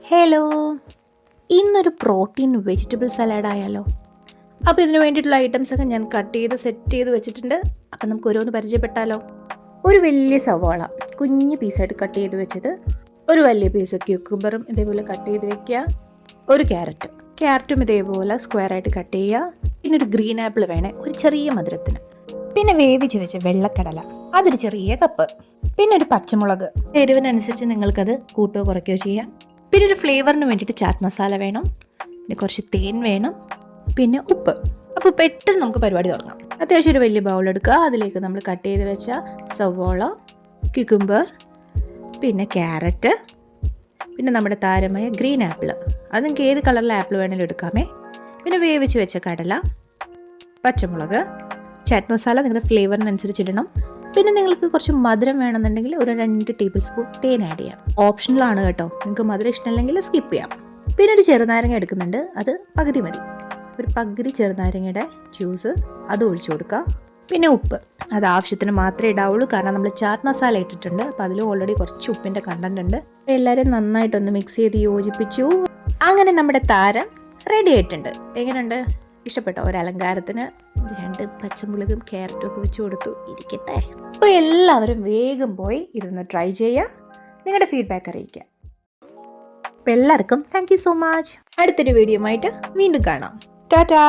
Hello, ഇന്നൊരു protein vegetable salad ആയാലോ? അപ്പോൾ ഇതിന് വേണ്ടിയിട്ടുള്ള ഐറ്റംസൊക്കെ ഞാൻ കട്ട് ചെയ്ത് സെറ്റ് ചെയ്ത് വെച്ചിട്ടുണ്ട്. അപ്പം നമുക്ക് ഓരോന്ന് പരിചയപ്പെട്ടാലോ? ഒരു വലിയ സവാള കുഞ്ഞ് പീസായിട്ട് കട്ട് ചെയ്ത് വെച്ചത്, ഒരു വലിയ പീസ് ക്യൂക്കുംബറും ഇതേപോലെ കട്ട് ചെയ്ത് വെക്കുക, ഒരു ക്യാരറ്റും ഇതേപോലെ സ്ക്വയറായിട്ട് കട്ട് ചെയ്യുക, പിന്നെ ഒരു ഗ്രീൻ ആപ്പിൾ വേണേ ഒരു ചെറിയ മധുരത്തിന്, പിന്നെ വേവിച്ച് വെച്ച വെള്ളക്കടല അതൊരു ചെറിയ കപ്പ്, പിന്നെ ഒരു പച്ചമുളക്. എരിവിനനുസരിച്ച് നിങ്ങൾക്കത് കൂട്ടുകയോ കുറയ്ക്കുകയോ ചെയ്യാം. പിന്നെ ഒരു ഫ്ലേവറിന് വേണ്ടിയിട്ട് ചാറ്റ് മസാല വേണം, പിന്നെ കുറച്ച് തേൻ വേണം, പിന്നെ ഉപ്പ്. അപ്പോൾ പെട്ടെന്ന് നമുക്ക് പരിപാടി തുടങ്ങാം. അത്യാവശ്യം ഒരു വലിയ ബൗൾ എടുക്കുക, അതിലേക്ക് നമ്മൾ കട്ട് ചെയ്ത് വെച്ച സവോള, ക്യുക്കുംബർ, പിന്നെ ക്യാരറ്റ്, പിന്നെ നമ്മുടെ താരമായ ഗ്രീൻ ആപ്പിൾ, അത് നിങ്ങൾക്ക് ഏത് കളറിലെ ആപ്പിൾ വേണമെങ്കിലും എടുക്കാമേ, പിന്നെ വേവിച്ച് വെച്ച കടല, പച്ചമുളക്, ചാറ്റ് മസാല നിങ്ങളുടെ ഫ്ലേവറിനനുസരിച്ച് ഇടണം. പിന്നെ നിങ്ങൾക്ക് കുറച്ച് മധുരം വേണമെന്നുണ്ടെങ്കിൽ ഒരു 2 ടേബിൾ സ്പൂൺ തേൻ ആഡ് ചെയ്യാം. ഓപ്ഷണലാണ് കേട്ടോ, നിങ്ങൾക്ക് മധുരം ഇഷ്ടമല്ലെങ്കിൽ സ്കിപ്പ് ചെയ്യാം. പിന്നെ ഒരു ചെറുനാരങ്ങ എടുക്കുന്നുണ്ട്, അത് പകുതി മതി. ഒരു പകുതി ചെറുനാരങ്ങയുടെ ജ്യൂസ് അത് ഒഴിച്ചു കൊടുക്കുക. പിന്നെ ഉപ്പ് അത് ആവശ്യത്തിന് മാത്രമേ ഇടാവുള്ളൂ, കാരണം നമ്മൾ ചാറ്റ് മസാല ഇട്ടിട്ടുണ്ട്. അപ്പോൾ അതിൽ ഓൾറെഡി കുറച്ച് ഉപ്പിൻ്റെ കണ്ടന്റ് ഉണ്ട്. എല്ലാവരും നന്നായിട്ടൊന്ന് മിക്സ് ചെയ്ത് യോജിപ്പിച്ചു. അങ്ങനെ നമ്മുടെ താരം റെഡി ആയിട്ടുണ്ട്. എങ്ങനെയുണ്ട്? ഇഷ്ടപ്പെട്ടോ? ഒരു അലങ്കാരത്തിന് 2 പച്ചമുളകും ക്യാരറ്റും ഒക്കെ വെച്ച് കൊടുത്തു. ഇരിക്കട്ടെ. അപ്പോൾ എല്ലാവരും വേഗം പോയി ഇതൊന്ന് ട്രൈ ചെയ്യുക, നിങ്ങളുടെ ഫീഡ്ബാക്ക് അറിയിക്കുക. അപ്പോൾ എല്ലാവർക്കും താങ്ക് യു സോ മച്ച്. അടുത്തൊരു വീഡിയോ ആയിട്ട് വീണ്ടും കാണാം. ടാറ്റാ.